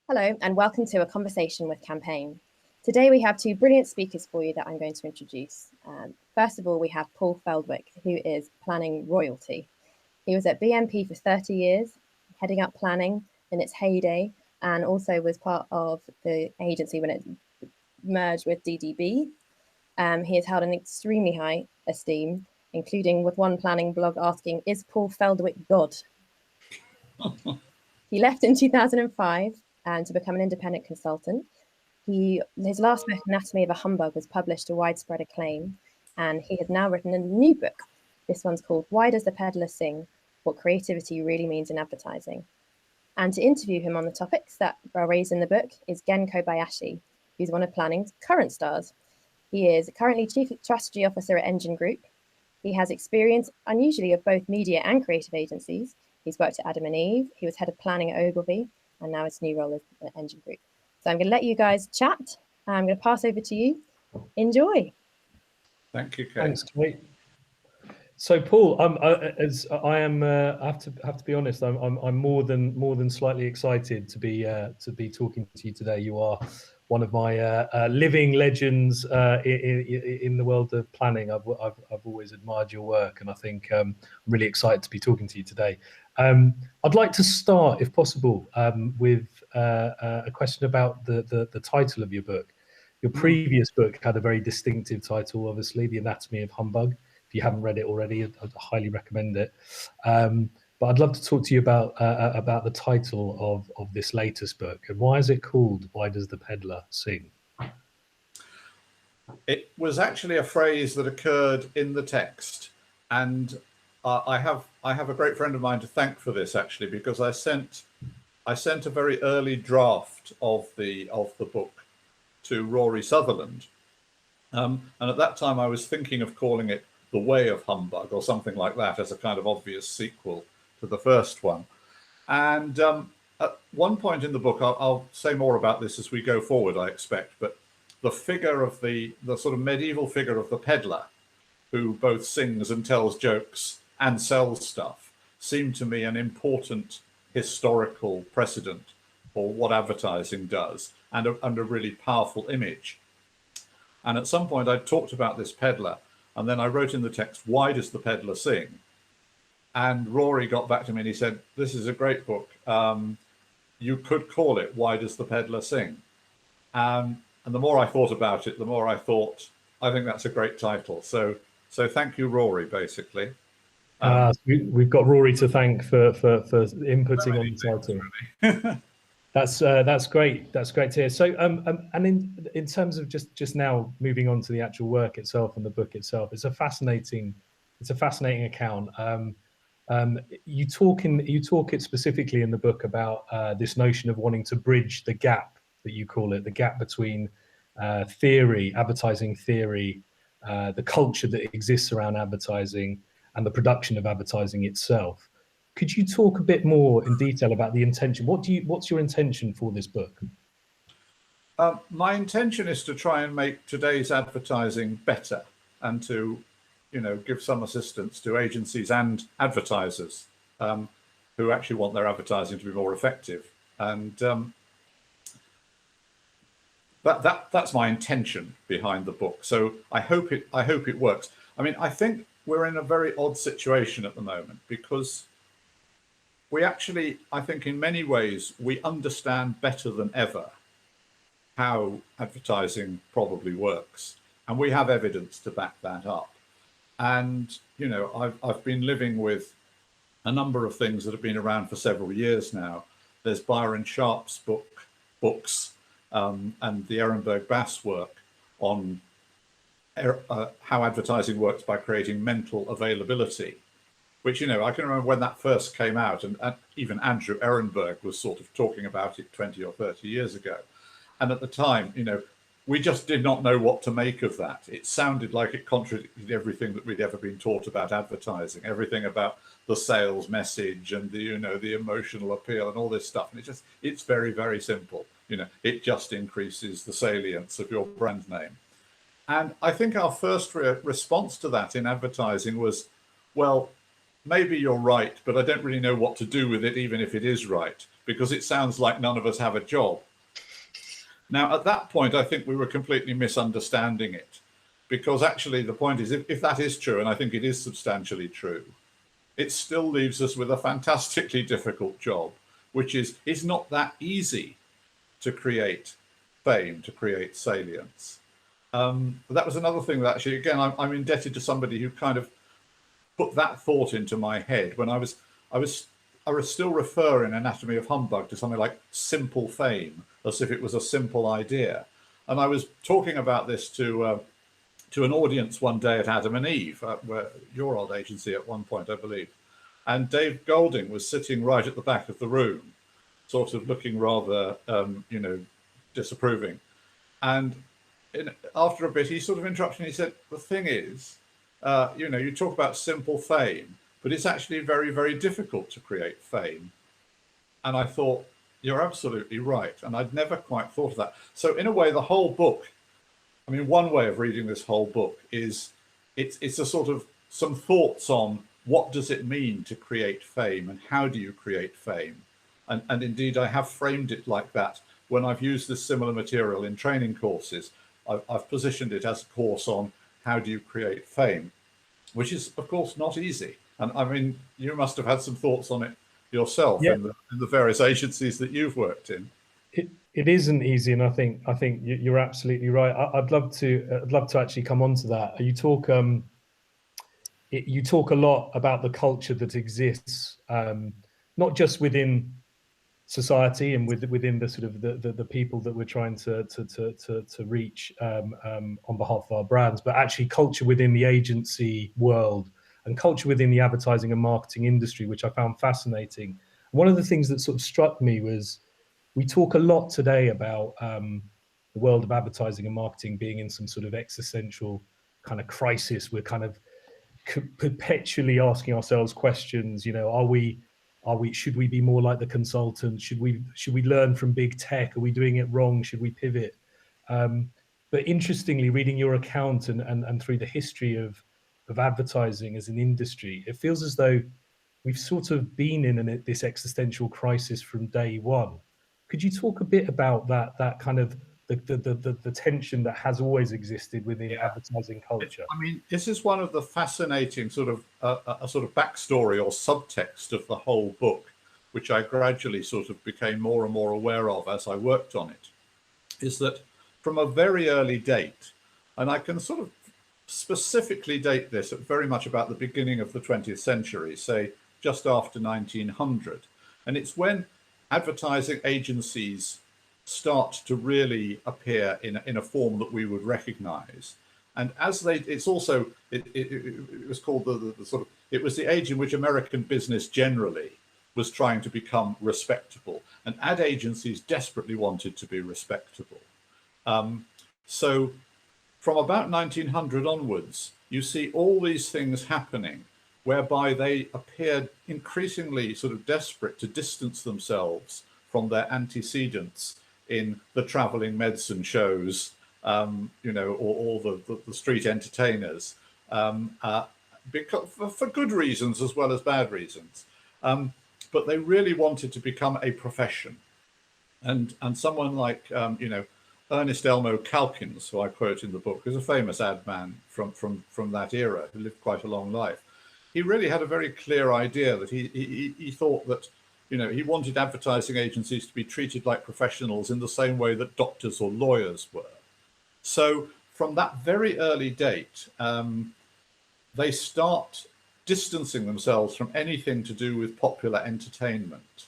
Hello, and welcome to A Conversation with Campaign. Today we have two brilliant speakers for you that I'm going to introduce. First of all, we have Paul Feldwick, who is planning royalty. He was at BMP for 30 years, heading up planning in its heyday, and also was part of the agency when it merged with DDB. He has held an extremely high esteem, including with one planning blog asking, "Is Paul Feldwick God?" He left in 2005 to become an independent consultant. His last book, Anatomy of a Humbug, was published to widespread acclaim, and he has now written a new book. This one's called Why Does the Peddler Sing? What Creativity Really Means in Advertising. And to interview him on the topics that are raised in the book is Gen Kobayashi, who's one of planning's current stars. He is currently Chief Strategy Officer at Engine Group. He has experience, unusually, of both media and creative agencies. He's worked at Adam and Eve, he was head of planning at Ogilvy, and now his new role is at Engine Group. So I'm going to let you guys chat. I'm going to pass over to you. Enjoy. Thank you, Kate. Thanks, Kate. So, Paul, I have to be honest. I'm more than slightly excited to be talking to you today. You are one of my living legends in the world of planning. I've always admired your work, and I think I'm really excited to be talking to you today. I'd like to start, if possible, with a question about the title of your book. Your previous book had a very distinctive title, obviously, The Anatomy of Humbug. If you haven't read it already, I'd highly recommend it. But I'd love to talk to you about the title of this latest book, and why is it called Why Does the Peddler Sing? It was actually a phrase that occurred in the text, and I have a great friend of mine to thank for this, actually, because I sent a very early draft of the book to Rory Sutherland, and at that time I was thinking of calling it The Way of Humbug or something like that, as a kind of obvious sequel to the first one. And at one point in the book, I'll say more about this as we go forward, I expect, but the figure of the sort of medieval figure of the peddler, who both sings and tells jokes and sells stuff, seemed to me an important historical precedent for what advertising does, and a really powerful image. And at some point I talked about this peddler, and then I wrote in the text, "Why does the peddler sing?" And Rory got back to me and he said, "This is a great book. You could call it Why Does the Peddler Sing?" And the more I thought about it, the more I thought, I think that's a great title. So thank you, Rory, basically. We've got Rory to thank for inputting on the title. That's great. That's great to hear. So, and in terms of just now moving on to the actual work itself and the book itself, it's a fascinating account. You talk it specifically in the book about this notion of wanting to bridge the gap, that you call it, the gap between theory, advertising theory, the culture that exists around advertising, and the production of advertising itself. Could you talk a bit more in detail about the intention? What's your intention for this book? My intention is to try and make today's advertising better, and to, give some assistance to agencies and advertisers who actually want their advertising to be more effective. And that's my intention behind the book. So I hope it works. I mean, I think we're in a very odd situation at the moment, because we actually, I think in many ways, we understand better than ever how advertising probably works. And we have evidence to back that up. And, I've been living with a number of things that have been around for several years now. There's Byron Sharp's books and the Ehrenberg Bass work on how advertising works by creating mental availability, which, I can remember when that first came out, and even Andrew Ehrenberg was sort of talking about it 20 or 30 years ago. And at the time, we just did not know what to make of that. It sounded like it contradicted everything that we'd ever been taught about advertising, everything about the sales message and the emotional appeal and all this stuff. And it's very, very simple. It just increases the salience of your brand name. And I think our first response to that in advertising was, well, maybe you're right, but I don't really know what to do with it, even if it is right. because it sounds like none of us have a job. Now, at that point, I think we were completely misunderstanding it, because actually the point is, if that is true, and I think it is substantially true, it still leaves us with a fantastically difficult job, which is it's not that easy to create fame, to create salience. That was another thing that actually, again, I'm indebted to somebody who kind of put that thought into my head when I was still refer in Anatomy of Humbug to something like simple fame, as if it was a simple idea. And I was talking about this to an audience one day at Adam and Eve, where your old agency at one point, I believe. And Dave Golding was sitting right at the back of the room, sort of looking rather, disapproving. And after a bit, he sort of interrupted me. He said, the thing is, you talk about simple fame, but it's actually very, very difficult to create fame. And I thought, you're absolutely right. And I'd never quite thought of that. So in a way, the whole book, I mean, one way of reading this whole book is it's a sort of some thoughts on what does it mean to create fame and how do you create fame? And indeed, I have framed it like that when I've used this similar material in training courses. I've positioned it as a course on how do you create fame, which is, of course, not easy. And I mean, you must have had some thoughts on it yourself in the various agencies that you've worked in. It isn't easy, and I think you're absolutely right. I'd love to actually come on to that. You talk a lot about the culture that exists, not just within society and within the sort of the people that we're trying to reach on behalf of our brands, but actually culture within the agency world and culture within the advertising and marketing industry, which I found fascinating. One of the things that sort of struck me was we talk a lot today about the world of advertising and marketing being in some sort of existential kind of crisis. We're kind of perpetually asking ourselves questions, should we be more like the consultants? Should we learn from big tech? Are we doing it wrong? Should we pivot? But interestingly, reading your account and through the history of advertising as an industry, it feels as though we've sort of been in this existential crisis from day one. Could you talk a bit about that kind of the tension that has always existed within advertising culture? I mean, this is one of the fascinating sort of a sort of backstory or subtext of the whole book, which I gradually sort of became more and more aware of as I worked on it, is that from a very early date, and I can sort of specifically date this at very much about the beginning of the 20th century, say just after 1900, and it's when advertising agencies start to really appear in a form that we would recognize. And as it was called it was the age in which American business generally was trying to become respectable, and ad agencies desperately wanted to be respectable. So from about 1900 onwards, you see all these things happening whereby they appeared increasingly sort of desperate to distance themselves from their antecedents in the traveling medicine shows, or the street entertainers, because, for good reasons as well as bad reasons. But they really wanted to become a profession. And someone like, Ernest Elmo Calkins, who I quote in the book, is a famous ad man from that era, who lived quite a long life. He really had a very clear idea that he thought that, he wanted advertising agencies to be treated like professionals in the same way that doctors or lawyers were. So from that very early date, they start distancing themselves from anything to do with popular entertainment.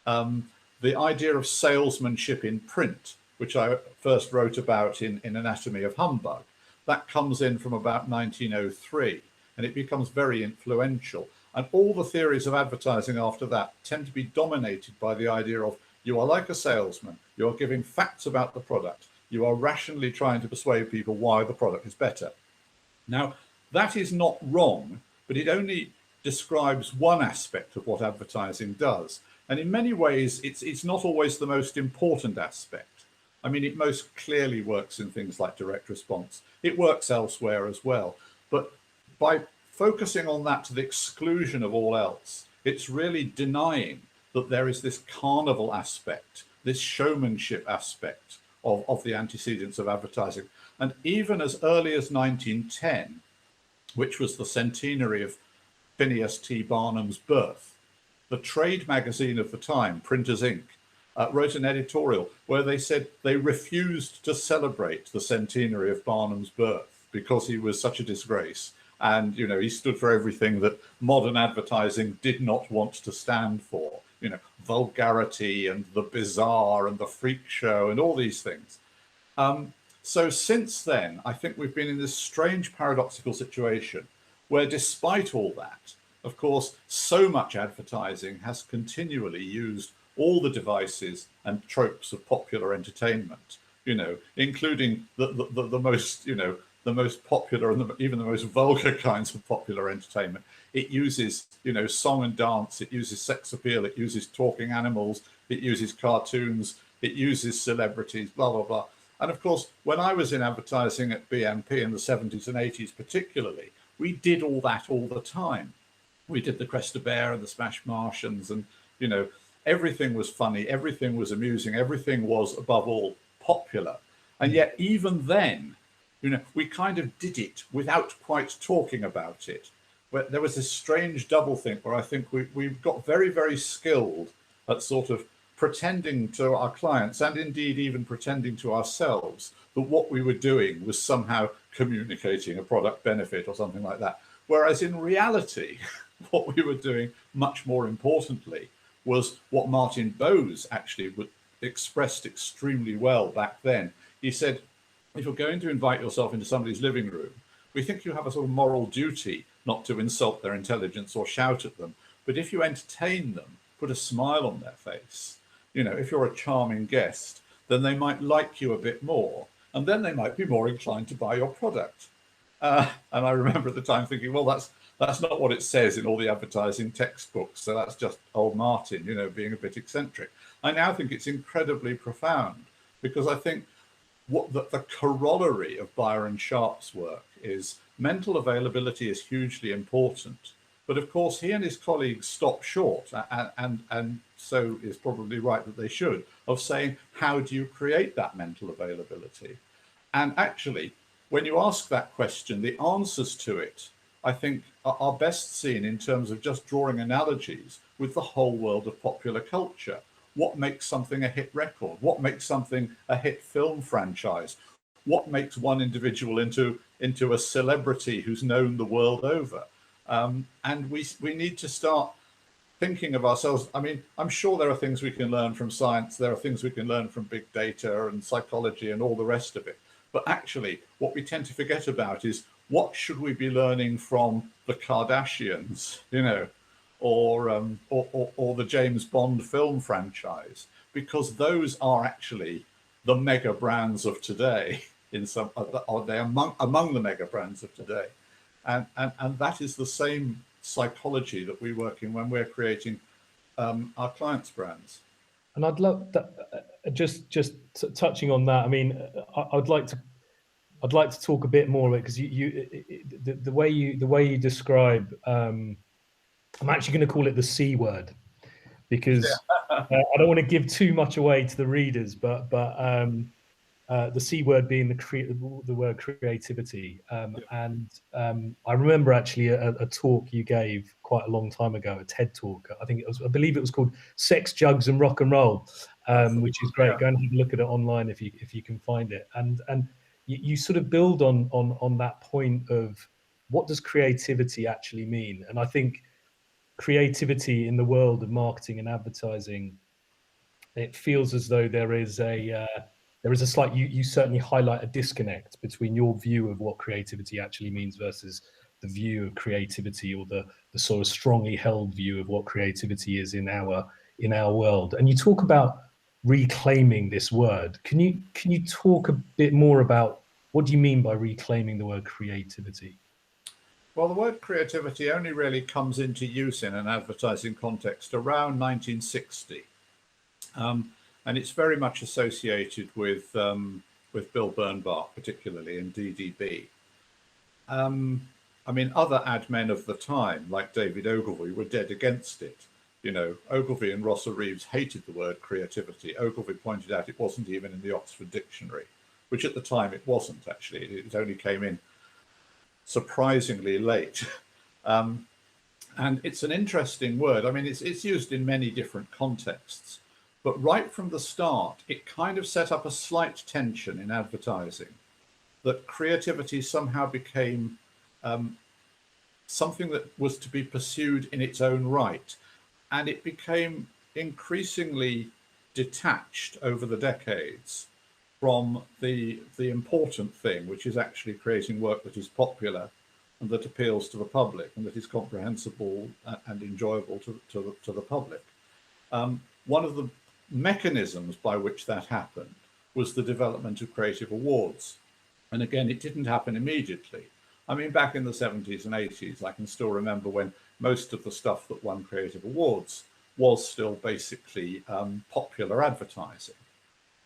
The idea of salesmanship in print, which I first wrote about in Anatomy of Humbug, that comes in from about 1903, and it becomes very influential. And all the theories of advertising after that tend to be dominated by the idea of you are like a salesman, you are giving facts about the product, you are rationally trying to persuade people why the product is better. Now, that is not wrong, but it only describes one aspect of what advertising does. And in many ways, it's not always the most important aspect. I mean, it most clearly works in things like direct response. It works elsewhere as well. But by focusing on that to the exclusion of all else, it's really denying that there is this carnival aspect, this showmanship aspect of the antecedents of advertising. And even as early as 1910, which was the centenary of Phineas T. Barnum's birth, the trade magazine of the time, Printers Inc., wrote an editorial where they said they refused to celebrate the centenary of Barnum's birth because he was such a disgrace. And, you know, he stood for everything that modern advertising did not want to stand for, you know, vulgarity and the bizarre and the freak show and all these things. So since then, I think we've been in this strange paradoxical situation where, despite all that, of course, so much advertising has continually used all the devices and tropes of popular entertainment, you know, including the most, you know, the most popular and even the most vulgar kinds of popular entertainment. It uses, you know, song and dance, it uses sex appeal, it uses talking animals, it uses cartoons, it uses celebrities, blah, blah, blah. And of course, when I was in advertising at BMP in the 70s and 80s particularly, we did all that all the time. We did the Cresta Bear and the Smash Martians, and, you know, everything was funny, everything was amusing, everything was, above all, popular. And yet, even then, you know, we kind of did it without quite talking about it. But there was this strange doublethink where I think we got very, very skilled at sort of pretending to our clients, and indeed even pretending to ourselves, that what we were doing was somehow communicating a product benefit or something like that. Whereas in reality, what we were doing, much more importantly, was what Martin Bowes actually expressed extremely well back then. He said, if you're going to invite yourself into somebody's living room, we think you have a sort of moral duty not to insult their intelligence or shout at them. But if you entertain them, put a smile on their face, you know, if you're a charming guest, then they might like you a bit more, and then they might be more inclined to buy your product. And I remember at the time thinking, well, that's not what it says in all the advertising textbooks. So that's just old Martin, you know, being a bit eccentric. I now think it's incredibly profound, because I think what the corollary of Byron Sharp's work is mental availability is hugely important. But of course, he and his colleagues stop short, and so is probably right that they should, of saying, how do you create that mental availability? And actually, when you ask that question, the answers to it, I think, are best seen in terms of just drawing analogies with the whole world of popular culture. What makes something a hit record? What makes something a hit film franchise? What makes one individual into a celebrity who's known the world over? And we need to start thinking of ourselves. I mean, I'm sure there are things we can learn from science. There are things we can learn from big data and psychology and all the rest of it. But actually, what we tend to forget about is, what should we be learning from the Kardashians, you know, or the James Bond film franchise? Because those are actually the mega brands of today. Are they among the mega brands of today? And that is the same psychology that we work in when we're creating our clients' brands. And I'd love that, just touching on that. I mean, I'd like to talk a bit more about it, because the way you describe. I'm actually going to call it the C word, because I don't want to give too much away to the readers, but the C word being the word creativity. And I remember actually a talk you gave quite a long time ago, a TED talk. I believe it was called Sex, Jugs and Rock and Roll, which is great. Go and have a look at it online if you can find it. And you sort of build on that point of, what does creativity actually mean? And I think creativity in the world of marketing and advertising, it feels as though there is a slight, you certainly highlight a disconnect between your view of what creativity actually means versus the view of creativity, or the sort of strongly held view of what creativity is in our world. And you talk about reclaiming this word. Can you talk a bit more about, what do you mean by reclaiming the word creativity? Well, the word creativity only really comes into use in an advertising context around 1960. And it's very much associated with Bill Bernbach, particularly, and DDB. I mean, other ad men of the time, like David Ogilvy, were dead against it. You know, Ogilvy and Rosser Reeves hated the word creativity. Ogilvy pointed out it wasn't even in the Oxford Dictionary, which at the time it wasn't actually. It only came in surprisingly late. And it's an interesting word. I mean, it's used in many different contexts, but right from the start, it kind of set up a slight tension in advertising, that creativity somehow became something that was to be pursued in its own right. And it became increasingly detached over the decades from the important thing, which is actually creating work that is popular and that appeals to the public and that is comprehensible and enjoyable to the public. One of the mechanisms by which that happened was the development of creative awards. And again, it didn't happen immediately. I mean, back in the 70s and 80s, I can still remember when most of the stuff that won creative awards was still basically popular advertising.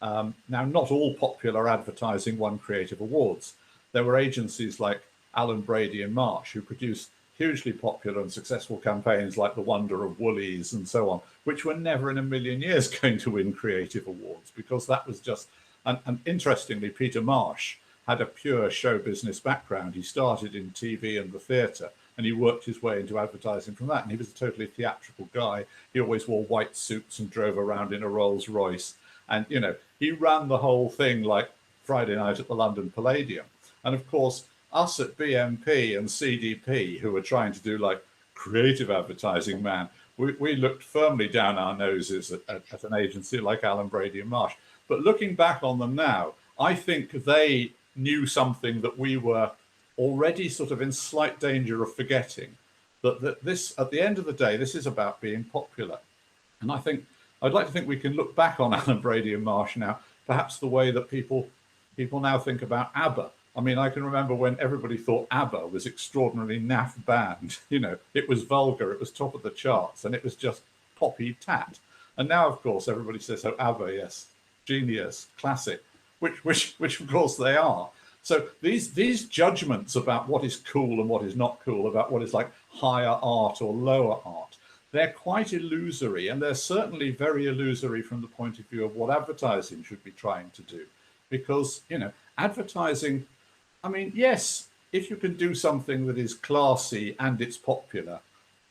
Now, not all popular advertising won creative awards. There were agencies like Allen Brady and Marsh who produced hugely popular and successful campaigns like The Wonder of Woolies and so on, which were never in a million years going to win creative awards, because that was just, and interestingly, Peter Marsh had a pure show business background. He started in TV and the theatre, and he worked his way into advertising from that. And he was a totally theatrical guy. He always wore white suits and drove around in a Rolls Royce. And, you know, he ran the whole thing like Friday night at the London Palladium. And of course, us at BMP and CDP, who were trying to do like creative advertising, man, we looked firmly down our noses at an agency like Allen Brady and Marsh. But looking back on them now, I think they knew something that we were already sort of in slight danger of forgetting, that this, at the end of the day, this is about being popular. And I think, I'd like to think we can look back on Allen Brady and Marsh now, perhaps the way that people now think about ABBA. I mean, I can remember when everybody thought ABBA was extraordinarily naff band. You know, it was vulgar, it was top of the charts, and it was just poppy tat. And now, of course, everybody says, oh, ABBA, yes, genius, classic, which of course they are. So these judgments about what is cool and what is not cool, about what is like higher art or lower art, they're quite illusory, and they're certainly very illusory from the point of view of what advertising should be trying to do. Because, you know, advertising, I mean, yes, if you can do something that is classy and it's popular,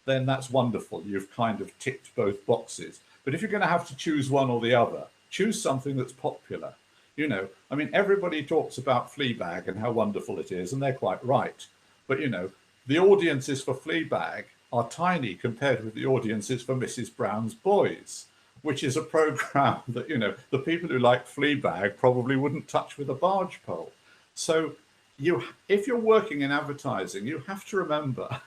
then that's wonderful. You've kind of ticked both boxes. But if you're going to have to choose one or the other, choose something that's popular. You know, I mean, everybody talks about Fleabag and how wonderful it is, and they're quite right. But, you know, the audiences for Fleabag are tiny compared with the audiences for Mrs. Brown's Boys, which is a program that, you know, the people who like Fleabag probably wouldn't touch with a barge pole. So if you're working in advertising, you have to remember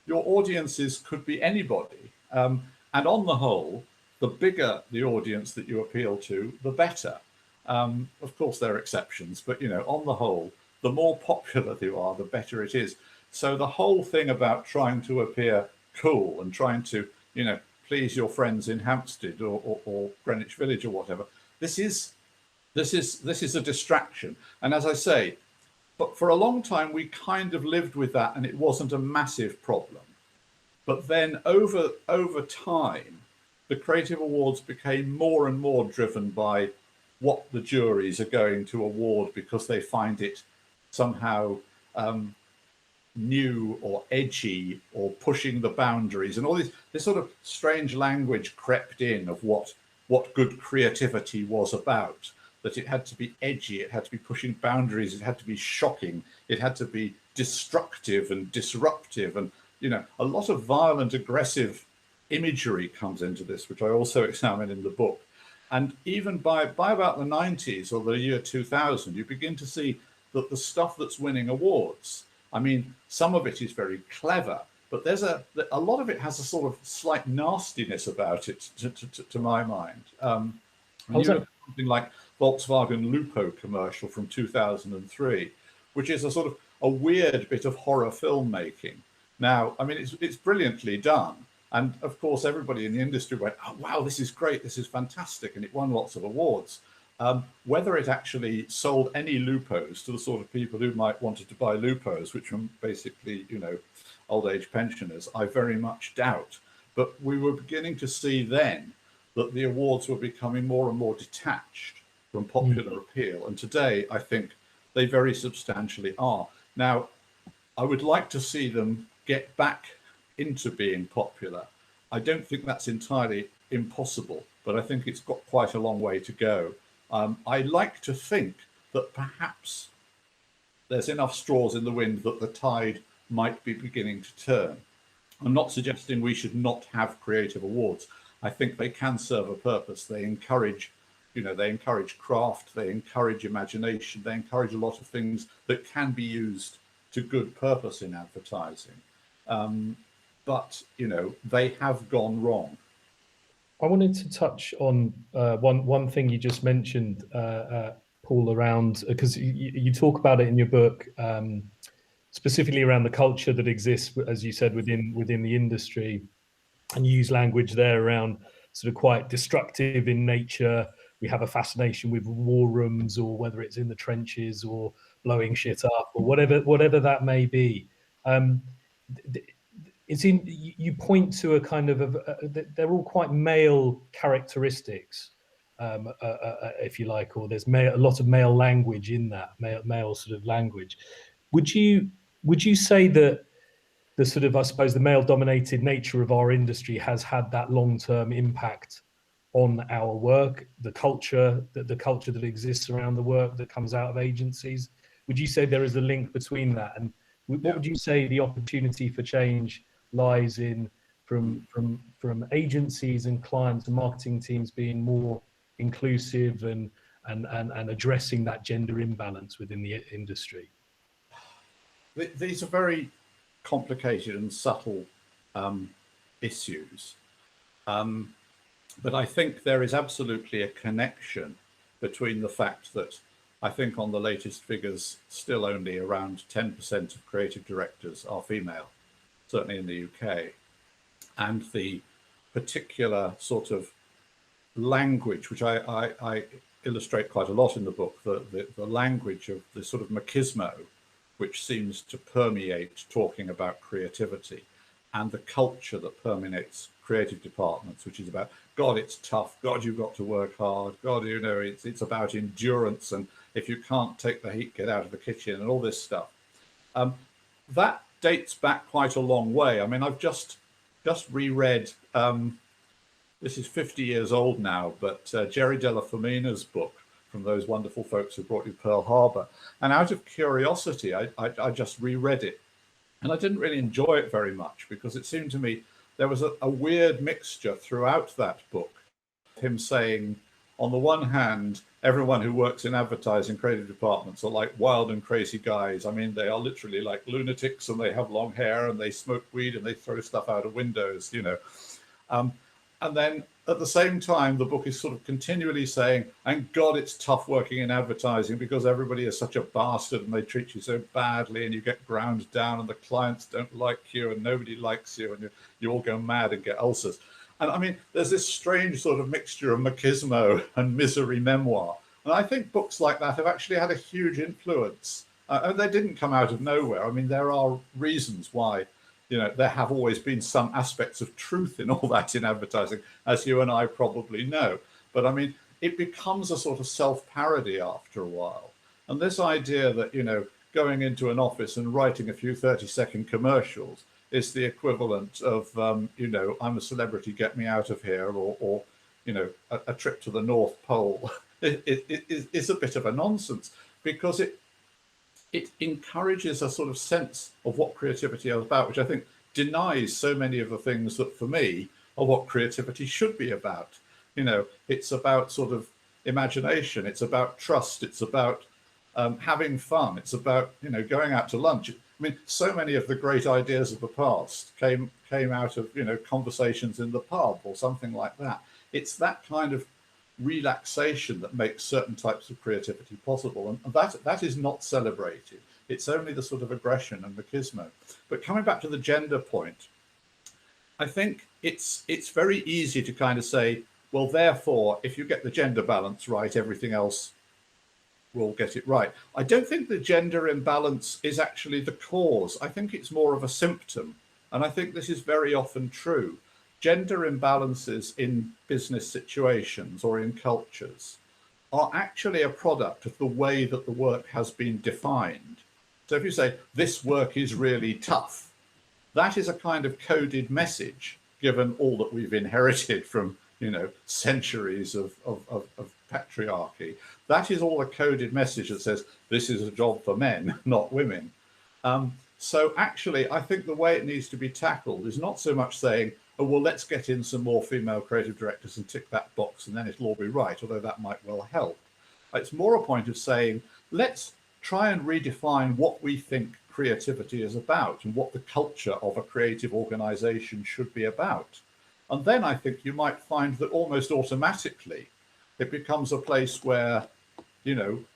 your audiences could be anybody. And on the whole, the bigger the audience that you appeal to, the better. Of course, there are exceptions, but, you know, on the whole, the more popular you are, the better it is. So the whole thing about trying to appear cool and trying to, you know, please your friends in Hampstead or Greenwich Village or whatever, this is a distraction. And as I say, but for a long time, we kind of lived with that and it wasn't a massive problem. But then over time, the Creative Awards became more and more driven by what the juries are going to award because they find it somehow new or edgy or pushing the boundaries, and all this sort of strange language crept in of what good creativity was about, that it had to be edgy, it had to be pushing boundaries, it had to be shocking, it had to be destructive and disruptive, and, you know, a lot of violent, aggressive imagery comes into this, which I also examine in the book. And even by about the 90s or the year 2000, you begin to see that the stuff that's winning awards, I mean, some of it is very clever, but there's a lot of it has a sort of slight nastiness about it, to my mind. Something like Volkswagen Lupo commercial from 2003, which is a sort of a weird bit of horror filmmaking. Now, I mean, it's brilliantly done. And of course, everybody in the industry went, oh, wow, this is great, this is fantastic. And it won lots of awards. Whether it actually sold any Lupos to the sort of people who might wanted to buy Lupos, which were basically, you know, old age pensioners, I very much doubt. But we were beginning to see then that the awards were becoming more and more detached from popular appeal. And today, I think they very substantially are. Now, I would like to see them get back into being popular. I don't think that's entirely impossible, but I think it's got quite a long way to go. I like to think that perhaps there's enough straws in the wind that the tide might be beginning to turn. I'm not suggesting we should not have creative awards. I think they can serve a purpose. They encourage, they encourage craft, they encourage imagination, they encourage a lot of things that can be used to good purpose in advertising. But, they have gone wrong. I wanted to touch on one thing you just mentioned, Paul, around, because you talk about it in your book, specifically around the culture that exists, as you said, within the industry, and you use language there around sort of quite destructive in nature. We have a fascination with war rooms, or whether it's in the trenches or blowing shit up, or whatever that may be. You point to a kind of they're all quite male characteristics, if you like, or there's a lot of male language in that, male sort of language. Would you say that the sort of, I suppose, the male-dominated nature of our industry has had that long-term impact on our work, the culture that exists around the work that comes out of agencies? Would you say there is a link between that? And what would you say the opportunity for change lies in from agencies and clients and marketing teams being more inclusive and addressing that gender imbalance within the industry? These are very complicated and subtle issues. But I think there is absolutely a connection between the fact that I think on the latest figures, still only around 10% of creative directors are female, certainly in the UK, and the particular sort of language, which I illustrate quite a lot in the book, the language of the sort of machismo, which seems to permeate talking about creativity, and the culture that permeates creative departments, which is about, God, it's tough, God, you've got to work hard, God, it's about endurance, and if you can't take the heat, get out of the kitchen, and all this stuff. That dates back quite a long way. I mean, I've just reread, this is 50 years old now, but Jerry Della Femina's book, from those wonderful folks who brought you Pearl Harbor. And out of curiosity, I just reread it. And I didn't really enjoy it very much, because it seemed to me there was a weird mixture throughout that book. Him saying, on the one hand, everyone who works in advertising creative departments are like wild and crazy guys. I mean, they are literally like lunatics, and they have long hair, and they smoke weed, and they throw stuff out of windows, And then at the same time, the book is sort of continually saying, and God, it's tough working in advertising because everybody is such a bastard and they treat you so badly, and you get ground down, and the clients don't like you, and nobody likes you, and you all go mad and get ulcers. And I mean, there's this strange sort of mixture of machismo and misery memoir. And I think books like that have actually had a huge influence. And they didn't come out of nowhere. I mean, there are reasons why, there have always been some aspects of truth in all that in advertising, as you and I probably know. But I mean, it becomes a sort of self-parody after a while. And this idea that, going into an office and writing a few 30-second commercials is the equivalent of, I'm a celebrity, get me out of here, or a trip to the North Pole, is a bit of a nonsense, because it encourages a sort of sense of what creativity is about, which I think denies so many of the things that, for me, are what creativity should be about. It's about sort of imagination, it's about trust, it's about having fun, it's about, going out to lunch. I mean, so many of the great ideas of the past came out of, conversations in the pub or something like that. It's that kind of relaxation that makes certain types of creativity possible, and that is not celebrated. It's only the sort of aggression and machismo. But coming back to the gender point, I think it's very easy to kind of say, well, therefore, if you get the gender balance right, everything else will get it right. I don't think the gender imbalance is actually the cause. I think it's more of a symptom, and I think this is very often true. gender imbalances in business situations or in cultures are actually a product of the way that the work has been defined. So if you say, this work is really tough, that is a kind of coded message, given all that we've inherited from, centuries of patriarchy. That is all a coded message that says, this is a job for men, not women. So actually, I think the way it needs to be tackled is not so much saying, oh, well, let's get in some more female creative directors and tick that box and then it'll all be right, although that might well help. It's more a point of saying, let's try and redefine what we think creativity is about and what the culture of a creative organization should be about. And then I think you might find that almost automatically it becomes a place where,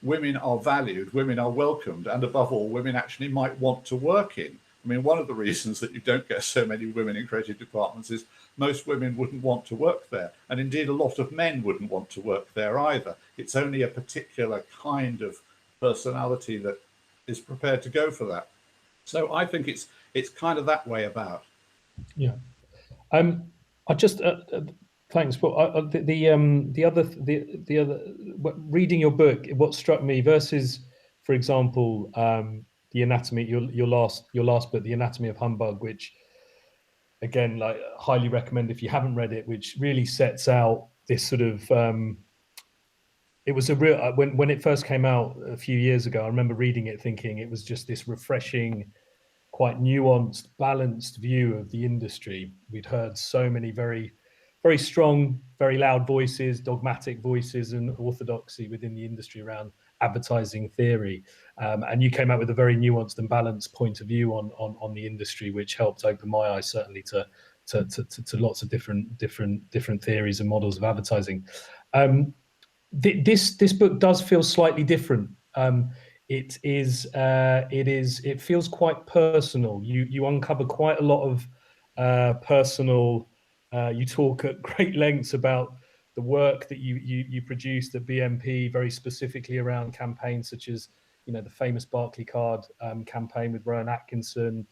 women are valued, women are welcomed, and above all, women actually might want to work in. I mean, one of the reasons that you don't get so many women in creative departments is most women wouldn't want to work there. And indeed, a lot of men wouldn't want to work there either. It's only a particular kind of personality that is prepared to go for that. So I think it's kind of that way about. Yeah. I just thanks. But the other reading your book, what struck me versus, for example, the anatomy, your last book, The Anatomy of Humbug, which again, like, highly recommend if you haven't read it, which really sets out this sort of. It was a real when it first came out a few years ago. I remember reading it, thinking it was just this refreshing, quite nuanced, balanced view of the industry. We'd heard so many very, very strong, very loud voices, dogmatic voices, and orthodoxy within the industry around advertising theory. And you came out with a very nuanced and balanced point of view on the industry, which helped open my eyes certainly to lots of different theories and models of advertising. This book does feel slightly different. It feels quite personal. You uncover quite a lot of personal. You talk at great lengths about the work that you produced at BMP, very specifically around campaigns such as the famous Barclaycard campaign with Rowan Atkinson,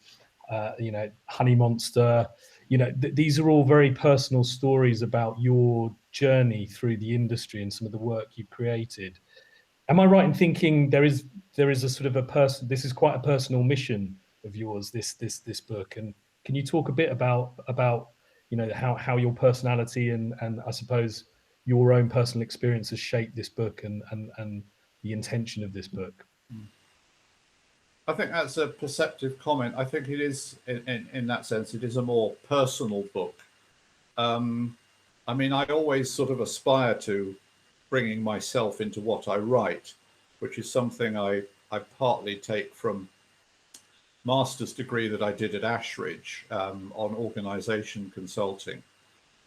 Honey Monster. These are all very personal stories about your journey through the industry and some of the work you've created. Am I right in thinking there is a sort of a person? This is quite a personal mission of yours. This book, and can you talk a bit about how your personality and I suppose your own personal experience has shaped this book and the intention of this book? I think that's a perceptive comment. I think it is, in that sense, it is a more personal book. I mean, I always sort of aspire to bringing myself into what I write, which is something I partly take from master's degree that I did at Ashridge on organization consulting,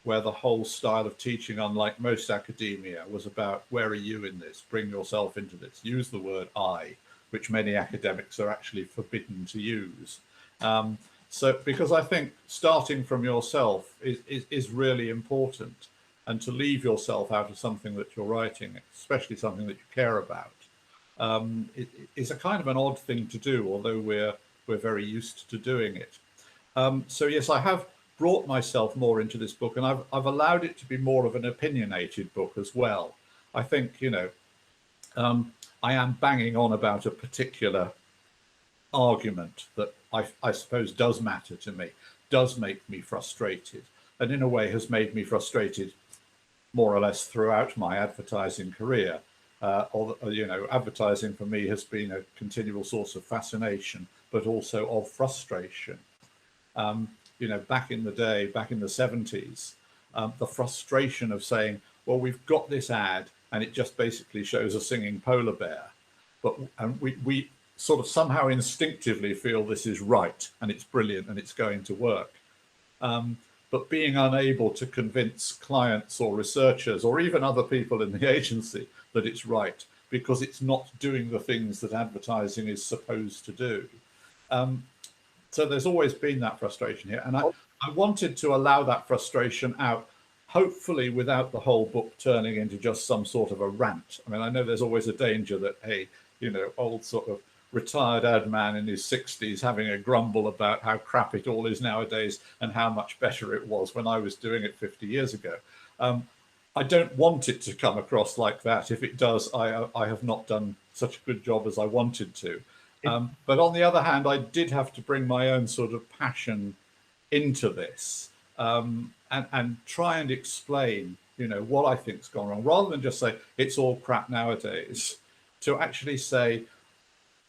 where the whole style of teaching, unlike most academia, was about, where are you in this? Bring yourself into this. Use the word I, which many academics are actually forbidden to use. So because I think starting from yourself is really important, and to leave yourself out of something that you're writing, especially something that you care about, is a kind of an odd thing to do, although we're very used to doing it. So yes, I have brought myself more into this book, and I've allowed it to be more of an opinionated book as well. I think, I am banging on about a particular argument that I suppose does matter to me, does make me frustrated, and in a way has made me frustrated more or less throughout my advertising career. Advertising for me has been a continual source of fascination, but also of frustration. Back in the day, back in the 70s, the frustration of saying, well, we've got this ad and it just basically shows a singing polar bear, and we sort of somehow instinctively feel this is right and it's brilliant and it's going to work. But being unable to convince clients or researchers or even other people in the agency that it's right because it's not doing the things that advertising is supposed to do. So there's always been that frustration here. And I wanted to allow that frustration out, hopefully without the whole book turning into just some sort of a rant. I mean, I know there's always a danger that, hey, old sort of retired ad man in his 60s having a grumble about how crap it all is nowadays and how much better it was when I was doing it 50 years ago. I don't want it to come across like that. If it does, I have not done such a good job as I wanted to. But on the other hand, I did have to bring my own sort of passion into this, and try and explain, what I think's gone wrong, rather than just say it's all crap nowadays. To actually say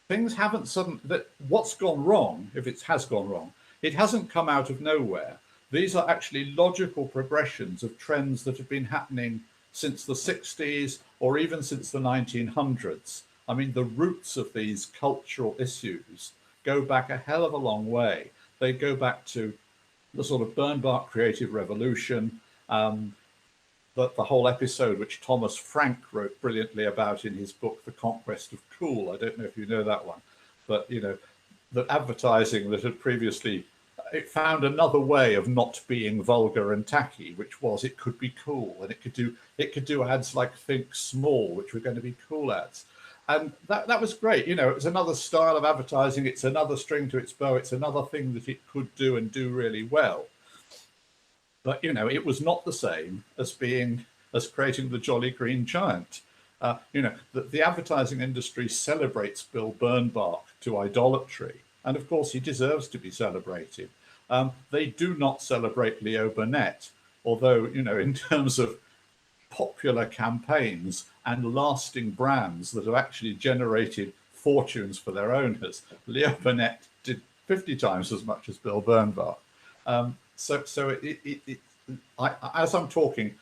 things haven't that what's gone wrong, if it has gone wrong, it hasn't come out of nowhere. These are actually logical progressions of trends that have been happening since the 60s or even since the 1900s. I mean, the roots of these cultural issues go back a hell of a long way. They go back to the sort of Bernbach creative revolution, the whole episode which Thomas Frank wrote brilliantly about in his book, The Conquest of Cool. I don't know if you know that one, but, that advertising that had previously, it found another way of not being vulgar and tacky, which was it could be cool, and it could do ads like Think Small, which were going to be cool ads. And that was great. It was another style of advertising. It's another string to its bow. It's another thing that it could do and do really well. But, it was not the same as creating the Jolly Green Giant. The advertising industry celebrates Bill Bernbach to idolatry. And of course, he deserves to be celebrated. They do not celebrate Leo Burnett, although, in terms of popular campaigns and lasting brands that have actually generated fortunes for their owners, Leo Burnett did 50 times as much as Bill Bernbach. As I'm talking,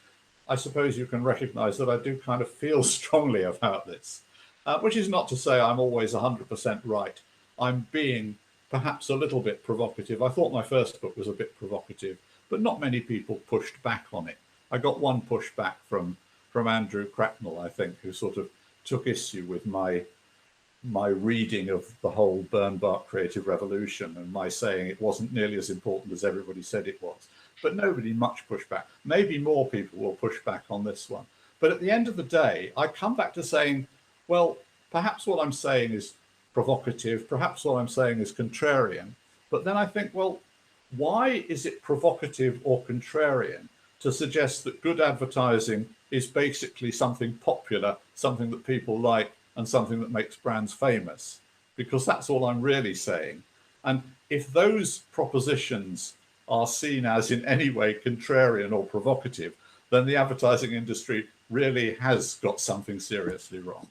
I suppose you can recognize that I do kind of feel strongly about this, which is not to say I'm always 100% right. I'm being perhaps a little bit provocative. I thought my first book was a bit provocative, but not many people pushed back on it. I got one pushback from Andrew Cracknell, I think, who sort of took issue with my reading of the whole Bernbach creative revolution and my saying it wasn't nearly as important as everybody said it was. But nobody much pushed back. Maybe more people will push back on this one. But at the end of the day, I come back to saying, well, perhaps what I'm saying is provocative, perhaps what I'm saying is contrarian. But then I think, well, why is it provocative or contrarian to suggest that good advertising is basically something popular, something that people like, and something that makes brands famous? Because that's all I'm really saying. And if those propositions are seen as in any way contrarian or provocative, then the advertising industry really has got something seriously wrong.